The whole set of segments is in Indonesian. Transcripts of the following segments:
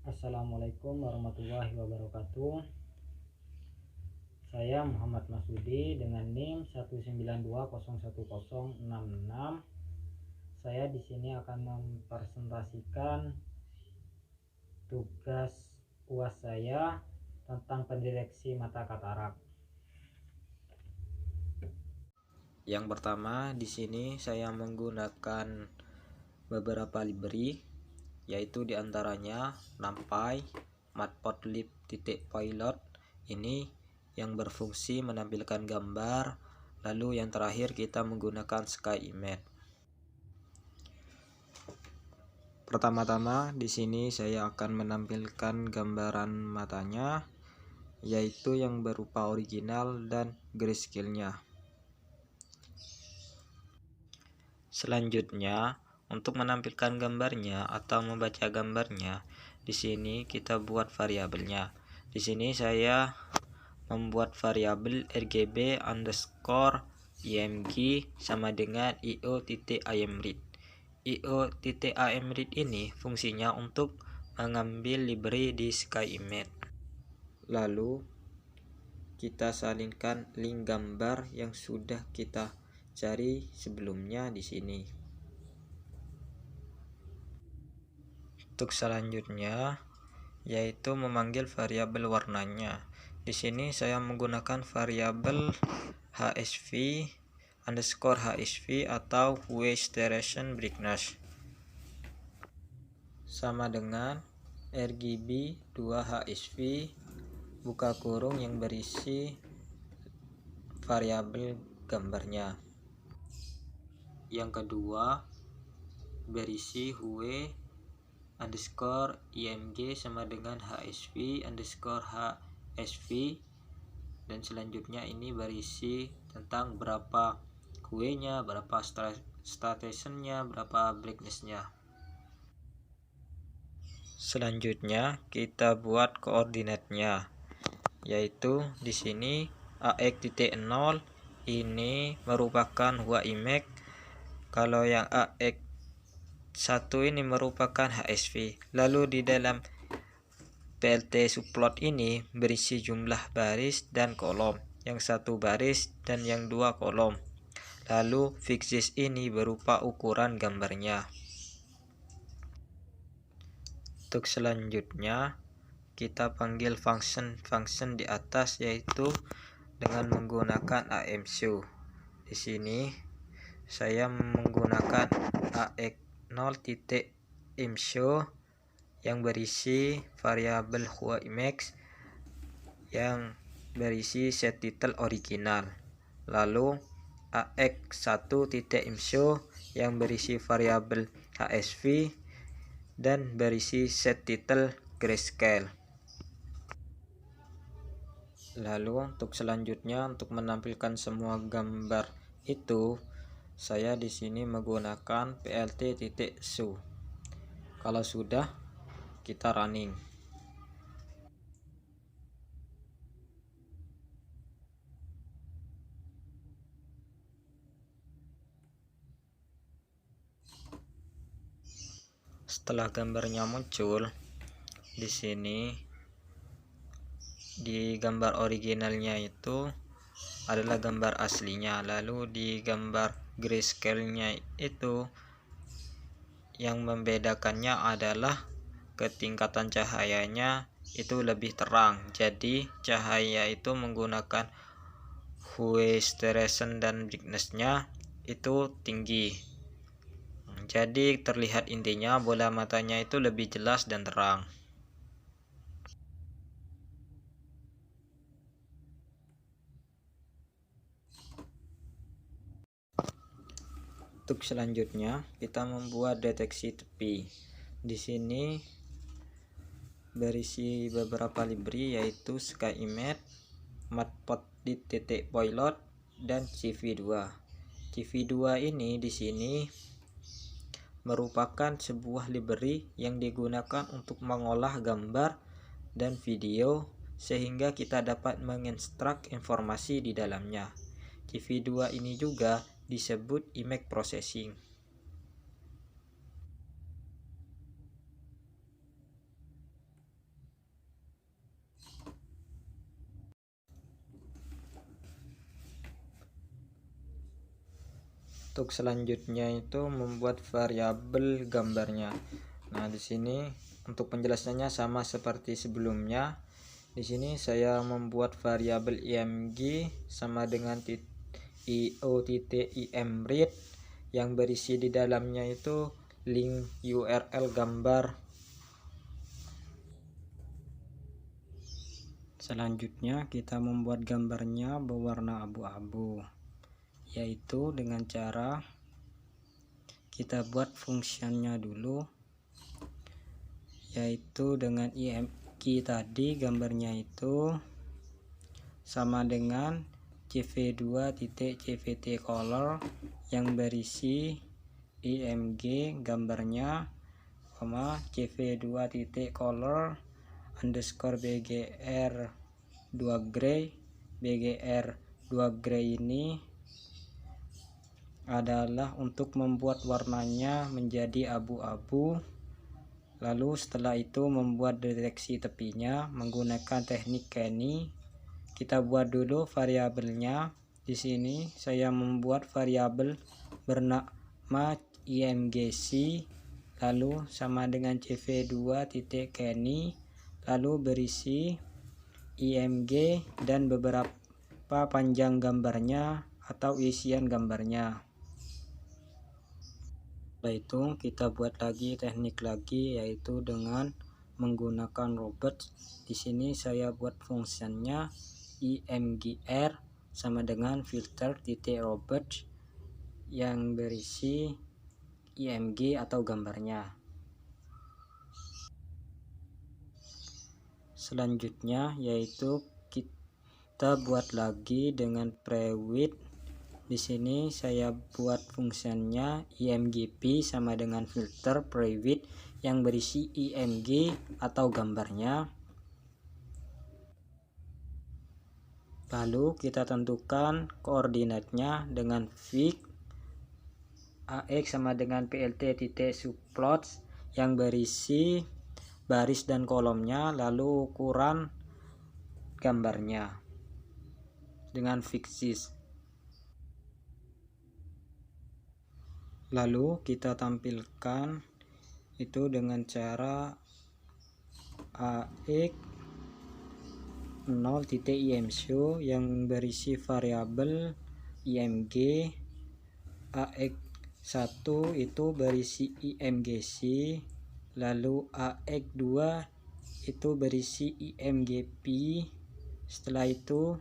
Assalamualaikum warahmatullahi wabarakatuh. Saya Muhammad Masudi dengan NIM 192011066. Saya di sini akan mempresentasikan tugas UAS saya tentang pendeteksi mata katarak. Yang pertama, di sini saya menggunakan beberapa library, yaitu diantaranya NumPy, Matplotlib.pilot ini yang berfungsi menampilkan gambar. Lalu yang terakhir kita menggunakan SkyImage. Pertama-tama di sini saya akan menampilkan gambaran matanya, yaitu yang berupa original dan grayscale-nya. Selanjutnya, untuk menampilkan gambarnya atau membaca gambarnya, di sini kita buat variabelnya. Di sini saya membuat variabel rgb_img sama dengan io.imread. io.imread ini fungsinya untuk mengambil library di SkyImage. Lalu kita salingkan link gambar yang sudah kita cari sebelumnya di sini. Untuk selanjutnya yaitu memanggil variabel warnanya. Di sini saya menggunakan variabel hsv_hsv atau hue saturation brightness sama dengan rgb2hsv buka kurung yang berisi variabel gambarnya. Yang kedua berisi hue_img sama dengan hsv_hsv, dan selanjutnya ini berisi tentang berapa hue-nya, berapa saturation-nya, berapa brightness-nya. Selanjutnya kita buat koordinatnya, yaitu di sini ax.0 ini merupakan HUA-IMAX. Kalau yang AX1 ini merupakan HSV. Lalu di dalam PLT subplot ini berisi jumlah baris dan kolom, yang satu baris dan yang dua kolom. Lalu fixes ini berupa ukuran gambarnya. Untuk selanjutnya kita panggil function di atas, yaitu dengan menggunakan amshow. Di sini saya menggunakan ax0.imshow yang berisi variabel HUA-IMAX yang berisi set title original. Lalu ax1.imshow yang berisi variabel hsv dan berisi set title grayscale. Lalu untuk selanjutnya, untuk menampilkan semua gambar itu, saya di sini menggunakan plt.show. Kalau sudah, kita running. Setelah gambarnya muncul, di sini di gambar originalnya itu adalah gambar aslinya. Lalu di gambar grayscale-nya itu yang membedakannya adalah ketingkatan cahayanya itu lebih terang. Jadi cahaya itu menggunakan hue saturation dan brightness-nya itu tinggi. Jadi terlihat intinya bola matanya itu lebih jelas dan terang. Untuk selanjutnya kita membuat deteksi tepi. Di sini berisi beberapa library, yaitu SkyImage, Matplotlib.pilot, dan CV2. CV2 ini di sini merupakan sebuah library yang digunakan untuk mengolah gambar dan video sehingga kita dapat mengekstrak informasi di dalamnya. CV2 ini juga disebut image processing. Untuk selanjutnya itu membuat variabel gambarnya. Nah, di sini untuk penjelasannya sama seperti sebelumnya. Di sini saya membuat variabel img sama dengan io.imread yang berisi di dalamnya itu link URL gambar. Selanjutnya kita membuat gambarnya berwarna abu-abu, yaitu dengan cara kita buat fungsinya dulu, yaitu dengan img tadi gambarnya itu sama dengan cv2.cvt_color yang berisi img gambarnya, cv2.color underscore bgr 2 gray. bgr 2 gray ini adalah untuk membuat warnanya menjadi abu-abu. Lalu setelah itu membuat deteksi tepinya menggunakan teknik Kenny. Kita buat dulu variabelnya. Di sini saya membuat variabel bernama imgc lalu sama dengan cv2.kenny lalu berisi img dan beberapa panjang gambarnya atau isian gambarnya. Setelah itu kita buat lagi teknik lagi, yaitu dengan menggunakan robot. Di sini saya buat fungsinya imgr sama dengan filter.robot yang berisi img atau gambarnya. Selanjutnya yaitu kita buat lagi dengan prewidth. Di sini saya buat fungsinya imgp sama dengan filter prewidth yang berisi img atau gambarnya. Lalu kita tentukan koordinatnya dengan fix ax sama dengan plt.subplots yang berisi baris dan kolomnya, lalu ukuran gambarnya dengan fixis. Lalu kita tampilkan itu dengan cara ax 0.imshow yang berisi variabel img, ax1 itu berisi imgc, lalu ax2 itu berisi imgp. Setelah itu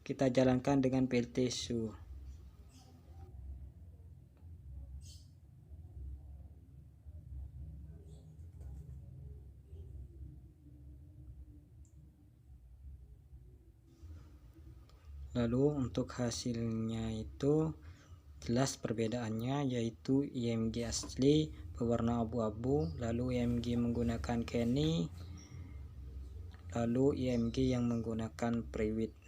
kita jalankan dengan plt show. Lalu untuk hasilnya itu jelas perbedaannya, yaitu img asli berwarna abu-abu, lalu img menggunakan Kenny, lalu img yang menggunakan prewidth.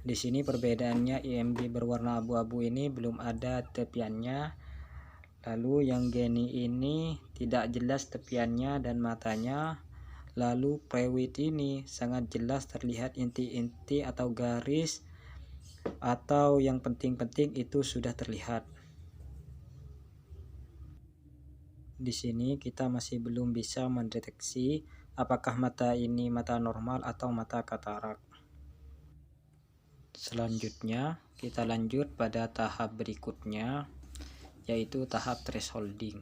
Di sini perbedaannya img berwarna abu-abu ini belum ada tepiannya, lalu yang Kenny ini tidak jelas tepiannya dan matanya. Lalu prewidth ini sangat jelas terlihat inti-inti atau garis, atau yang penting-penting itu sudah terlihat. Di sini kita masih belum bisa mendeteksi apakah mata ini mata normal atau mata katarak. Selanjutnya kita lanjut pada tahap berikutnya, yaitu tahap thresholding.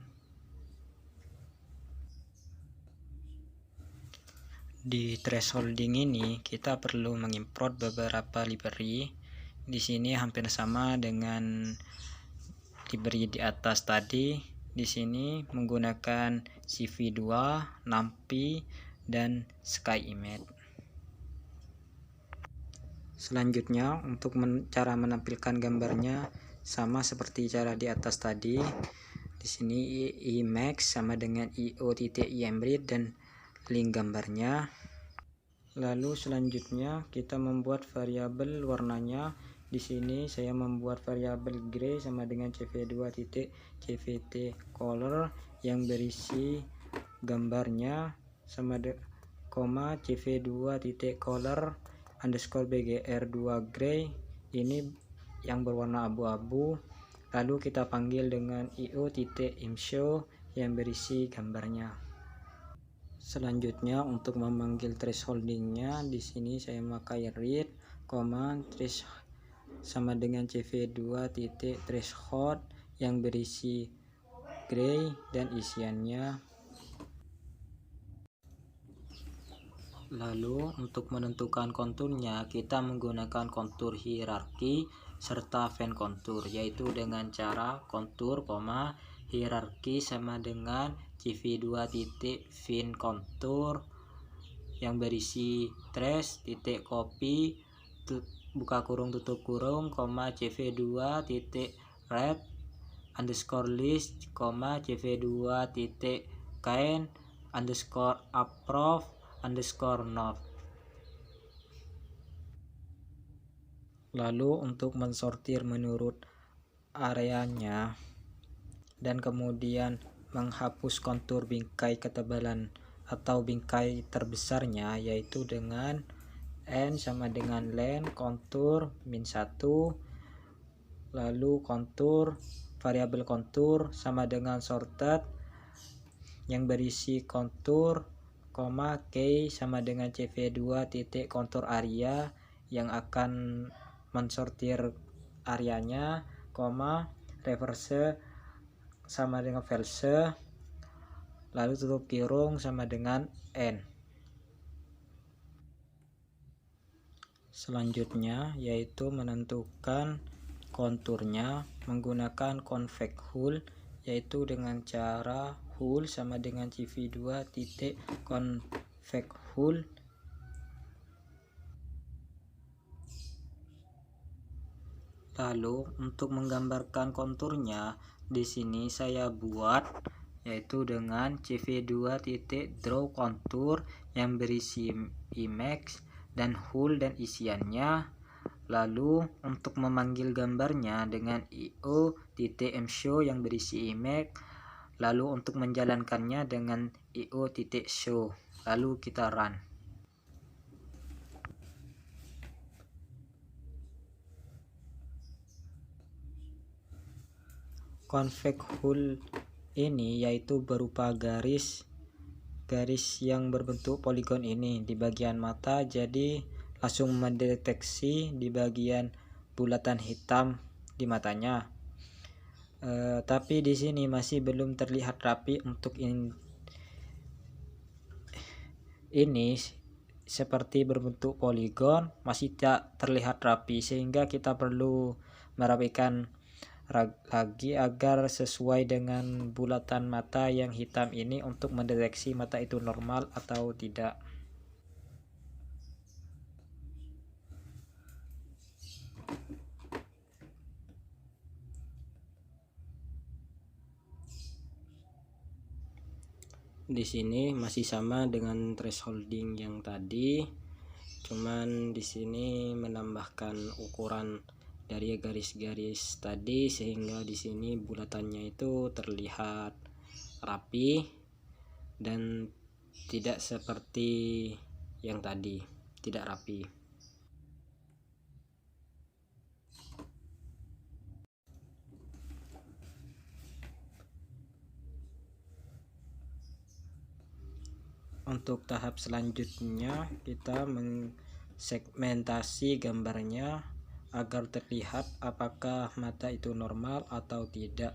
Di thresholding ini kita perlu mengimport beberapa library. Di sini hampir sama dengan library di atas tadi. Di sini menggunakan CV2, NumPy, dan SkyImage. Selanjutnya untuk cara menampilkan gambarnya sama seperti cara di atas tadi. Di sini Emacs sama dengan io.imread dan link gambarnya. Lalu selanjutnya kita membuat variabel warnanya. Di sini saya membuat variabel gray sama dengan cv2.cvt_color yang berisi gambarnya sama cv2.color underscore bgr 2 gray ini yang berwarna abu-abu. lalu kita panggil dengan io.imshow yang berisi gambarnya. Selanjutnya untuk memanggil thresholdingnya, di sini saya memakai read command thresh sama dengan cv2.threshold yang berisi gray dan isiannya. Lalu untuk menentukan konturnya, kita menggunakan kontur hierarki serta fan kontur, yaitu dengan cara kontur, hierarki sama dengan cv2.fin kontur yang berisi trash.copy buka kurung tutup kurung, cv2.red underscore list, cv2.kind underscore approve underscore not. Lalu untuk mensortir menurut areanya dan kemudian menghapus kontur bingkai ketebalan atau bingkai terbesarnya, yaitu dengan n sama dengan len kontur -1, lalu kontur variabel kontur sama dengan sorted yang berisi kontur, key sama dengan cv2.kontur area yang akan mensortir areanya, reverse sama dengan false, lalu tutup kurung sama dengan n. Selanjutnya yaitu menentukan konturnya menggunakan convex hull, yaitu dengan cara hull sama dengan cv2.convex hull. Lalu untuk menggambarkan konturnya, di sini saya buat yaitu dengan cv2.draw kontur yang berisi image dan hull dan isiannya. Lalu untuk memanggil gambarnya dengan io.mshow yang berisi image, lalu untuk menjalankannya dengan io.show, lalu kita run. Convex hull ini yaitu berupa garis yang berbentuk poligon ini di bagian mata, jadi langsung mendeteksi di bagian bulatan hitam di matanya. Tapi di sini masih belum terlihat rapi. Untuk ini seperti berbentuk poligon, masih tak terlihat rapi, sehingga kita perlu merapikan lagi agar sesuai dengan bulatan mata yang hitam ini untuk mendeteksi mata itu normal atau tidak. Di sini masih sama dengan thresholding yang tadi, cuman di sini menambahkan ukuran dari garis-garis tadi sehingga di sini bulatannya itu terlihat rapi dan tidak seperti yang tadi, tidak rapi. Untuk tahap selanjutnya kita mensegmentasi gambarnya agar terlihat apakah mata itu normal atau tidak,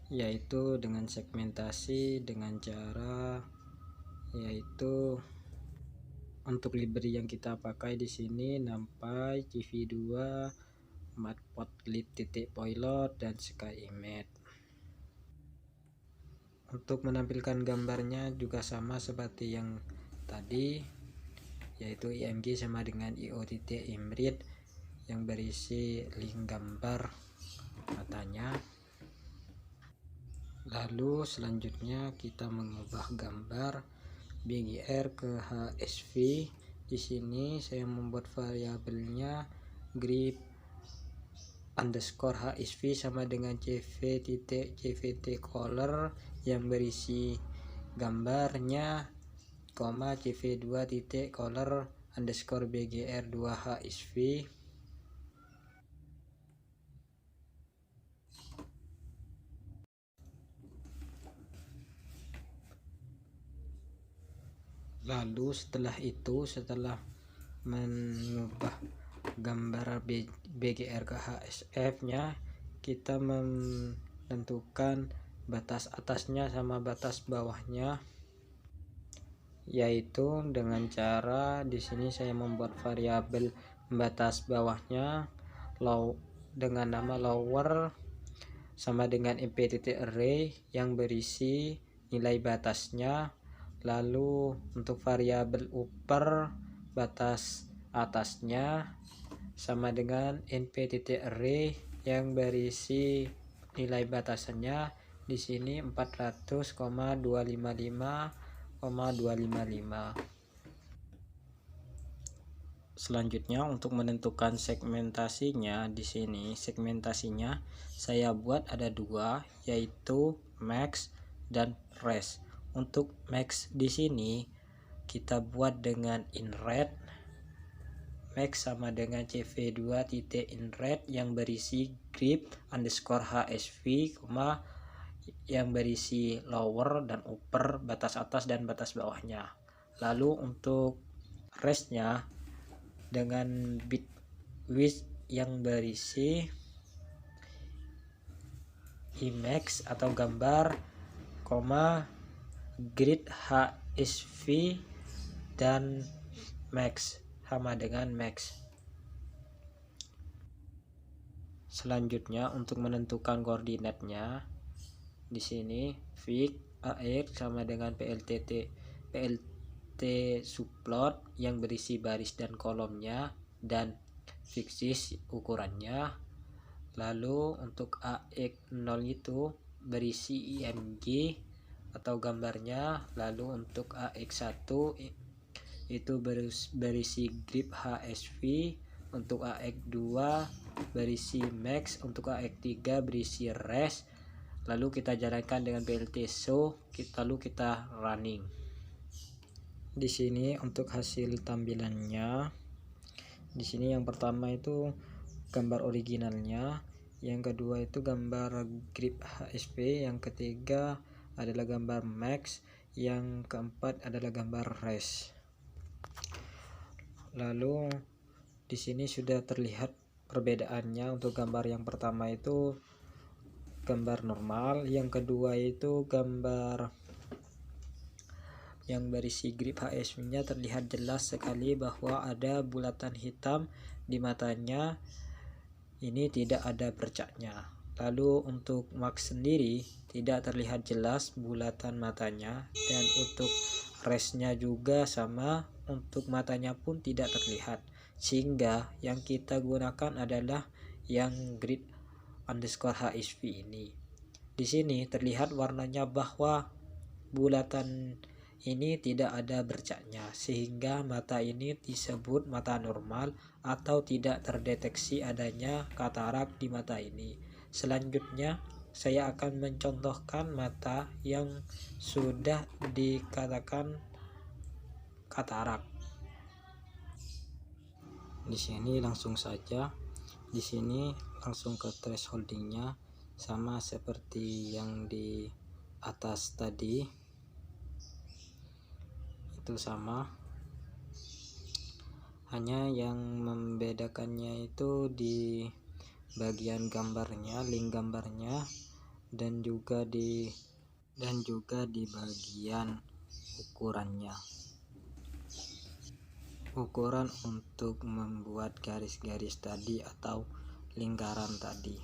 yaitu dengan segmentasi dengan cara yaitu untuk library yang kita pakai di sini NumPy, cv2, matplotlib.pilot dan SkyImage. Untuk menampilkan gambarnya juga sama seperti yang tadi, yaitu img sama dengan io.imread yang berisi link gambar matanya. Lalu selanjutnya kita mengubah gambar BGR ke HSV. Di sini saya membuat variabelnya grip underscore HSV sama dengan cv.cvt color yang berisi gambarnya, cv2.color underscore bgr2 HSV. Lalu setelah mengubah gambar BGR ke HSF nya, kita menentukan batas atasnya sama batas bawahnya, yaitu dengan cara di sini saya membuat variabel batas bawahnya dengan nama lower sama dengan mp.array yang berisi nilai batasnya. Lalu untuk variabel upper batas atasnya sama dengan np.array yang berisi nilai batasannya di sini 400,255,255. Selanjutnya untuk menentukan segmentasinya, di sini segmentasinya saya buat ada dua, yaitu max dan res. Untuk max di sini kita buat dengan inRed. Max sama dengan cv2.inRed yang berisi grip underscore hsv, yang berisi lower dan upper, batas atas dan batas bawahnya. Lalu untuk resnya dengan bit width yang berisi Emax atau gambar, grid HSV dan max sama dengan max. Selanjutnya untuk menentukan koordinatnya, di sini fix AX sama dengan PLT subplot yang berisi baris dan kolomnya dan fixis ukurannya. Lalu untuk AX0 itu berisi IMG atau gambarnya. Lalu untuk AX1 itu berisi grip HSV, untuk AX2 berisi max, untuk AX3 berisi res. Lalu kita jalankan dengan PLT show, lalu kita running. Di sini untuk hasil tampilannya, di sini yang pertama itu gambar originalnya, yang kedua itu gambar grip HSV, yang ketiga adalah gambar max, yang keempat adalah gambar res. Lalu di sini sudah terlihat perbedaannya. Untuk gambar yang pertama itu gambar normal, yang kedua itu gambar yang berisi grip HSV nya terlihat jelas sekali bahwa ada bulatan hitam di matanya, ini tidak ada bercaknya. Lalu untuk max sendiri tidak terlihat jelas bulatan matanya, dan untuk resnya juga sama, untuk matanya pun tidak terlihat, sehingga yang kita gunakan adalah yang grid underscore HSV ini. Di sini terlihat warnanya bahwa bulatan ini tidak ada bercaknya, sehingga mata ini disebut mata normal atau tidak terdeteksi adanya katarak di mata ini. Selanjutnya saya akan mencontohkan mata yang sudah dikatakan katarak. Di sini langsung saja, di sini langsung ke thresholdingnya sama seperti yang di atas tadi, itu sama, hanya yang membedakannya itu di bagian gambarnya, link gambarnya, dan juga di bagian ukurannya, ukuran untuk membuat garis-garis tadi atau lingkaran tadi.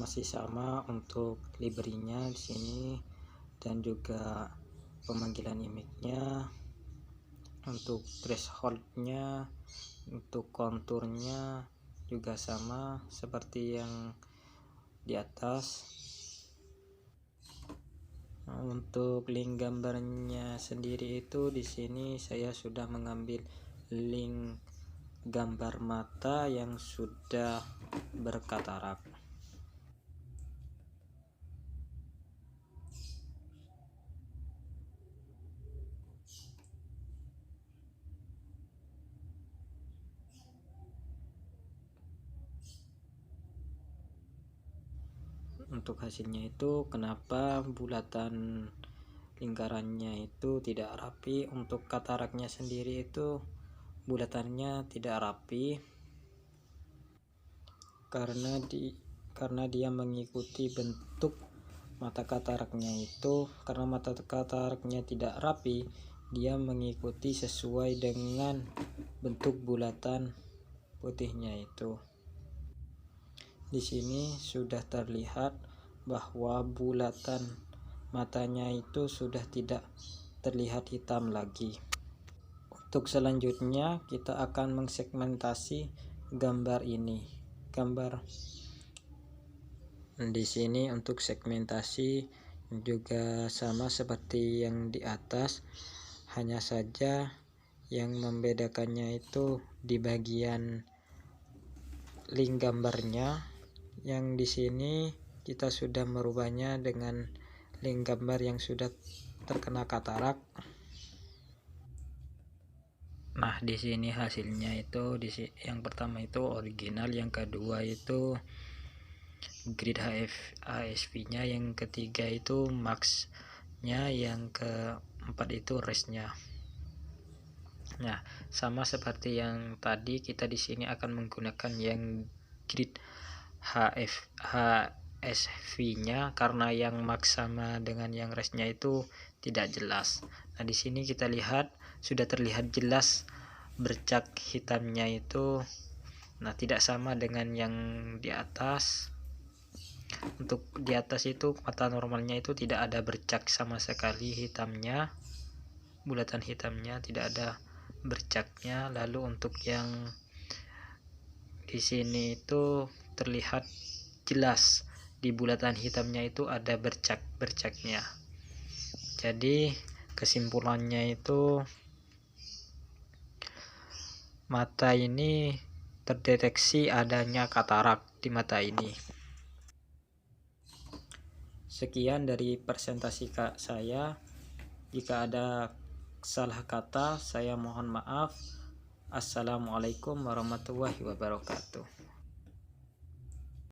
Masih sama untuk library-nya di sini, dan juga pemanggilan image-nya. Untuk threshold-nya, untuk konturnya juga sama seperti yang di atas. Untuk link gambarnya sendiri itu di sini saya sudah mengambil link gambar mata yang sudah berkatarak. untuk hasilnya itu kenapa bulatan lingkarannya itu tidak rapi. Untuk kataraknya sendiri itu bulatannya tidak rapi karena dia mengikuti bentuk mata kataraknya itu. Karena mata kataraknya tidak rapi, dia mengikuti sesuai dengan bentuk bulatan putihnya itu. Di sini sudah terlihat bahwa bulatan matanya itu sudah tidak terlihat hitam lagi. Untuk selanjutnya kita akan mengsegmentasi gambar ini. Di sini untuk segmentasi juga sama seperti yang di atas, hanya saja yang membedakannya itu di bagian link gambarnya. Yang di sini kita sudah merubahnya dengan link gambar yang sudah terkena katarak. Nah, di sini hasilnya itu yang pertama itu original, yang kedua itu grid HSV-nya, yang ketiga itu max-nya, yang keempat itu rest-nya. Nah, sama seperti yang tadi, kita di sini akan menggunakan yang grid HSV-nya karena yang max sama dengan yang rest-nya itu tidak jelas. Nah, di sini kita lihat sudah terlihat jelas bercak hitamnya itu. Nah, tidak sama dengan yang di atas. Untuk di atas itu mata normalnya itu tidak ada bercak sama sekali hitamnya, bulatan hitamnya tidak ada bercaknya. Lalu untuk yang di sini itu terlihat jelas di bulatan hitamnya itu ada bercaknya. Jadi kesimpulannya itu mata ini terdeteksi adanya katarak di mata ini. Sekian dari presentasi saya. Jika ada salah kata, saya mohon maaf. Assalamualaikum warahmatullahi wabarakatuh.